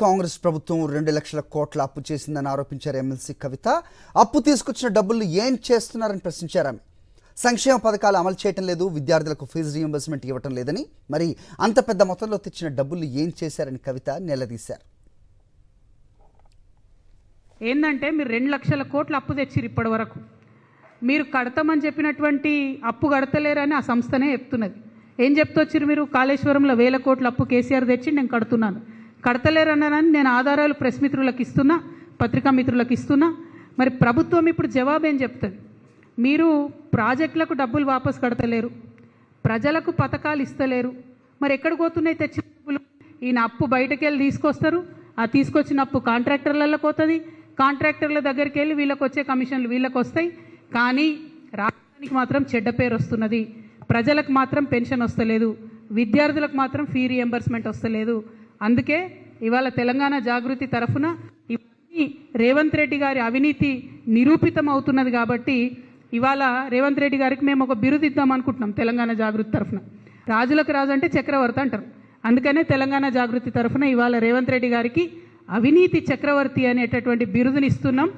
కాంగ్రెస్ ప్రభుత్వం 2 లక్షల కోట్ల అప్పు చేసిందని ఆరోపించారు ఎమ్మెల్సీ కవిత. అప్పు తీసుకొచ్చిన డబ్బులు ఏం చేస్తున్నారని ప్రశ్నించారు. సంక్షేమ పథకాలు అమలు చేయటం లేదు, విద్యార్థులకు ఫీజు రీయింబర్స్మెంట్ ఇవ్వటం లేదని, మరి అంత పెద్ద మొత్తంలో తెచ్చిన డబ్బులు ఏం చేశారని కవిత నిలదీశారు. ఏంటంటే మీరు 2 లక్షల కోట్ల అప్పు తెచ్చిరు, ఇప్పటి వరకు మీరు కడతామని చెప్పినటువంటి అప్పు కడతలేరని ఆ సంస్థనే చెప్తున్నది. ఏం చెప్తొచ్చిరు మీరు? కాళేశ్వరంలో 1000 కోట్ల అప్పు కేసీఆర్ తెచ్చి నేను కడుతున్నాను, కడతలేరన్నానని నేను ఆధారాలు ప్రెస్ మిత్రులకు ఇస్తున్నా, పత్రికా మిత్రులకు ఇస్తున్నా. మరి ప్రభుత్వం ఇప్పుడు జవాబు ఏం చెప్తుంది? మీరు ప్రాజెక్టులకు డబ్బులు వాపస్ కడతలేరు, ప్రజలకు పథకాలు ఇస్తలేరు, మరి ఎక్కడికి పోతున్నాయి తెచ్చిన డబ్బులు? ఈయన అప్పు బయటకు వెళ్ళి తీసుకొస్తారు, ఆ తీసుకొచ్చిన అప్పు కాంట్రాక్టర్లకు పోతుంది, కాంట్రాక్టర్ల దగ్గరికి వెళ్ళి వీళ్ళకి వచ్చే కమిషన్లు వీళ్ళకి వస్తాయి. కానీ రాష్ట్రానికి మాత్రం చెడ్డ పేరు వస్తున్నది, ప్రజలకు మాత్రం పెన్షన్ వస్తలేదు, విద్యార్థులకు మాత్రం ఫీ రియంబర్స్మెంట్ వస్తలేదు. అందుకే ఇవాళ తెలంగాణ జాగృతి తరఫున ఇవన్నీ రేవంత్ రెడ్డి గారి అవినీతి నిరూపితం అవుతున్నది. కాబట్టి ఇవాళ రేవంత్ రెడ్డి గారికి మేము ఒక బిరుదు ఇద్దాం అనుకుంటున్నాం. తెలంగాణ జాగృతి తరఫున రాజులకు రాజు అంటే చక్రవర్తి అంటారు, అందుకనే తెలంగాణ జాగృతి తరఫున ఇవాళ రేవంత్ రెడ్డి గారికి అవినీతి చక్రవర్తి అనేటటువంటి బిరుదుని ఇస్తున్నాం.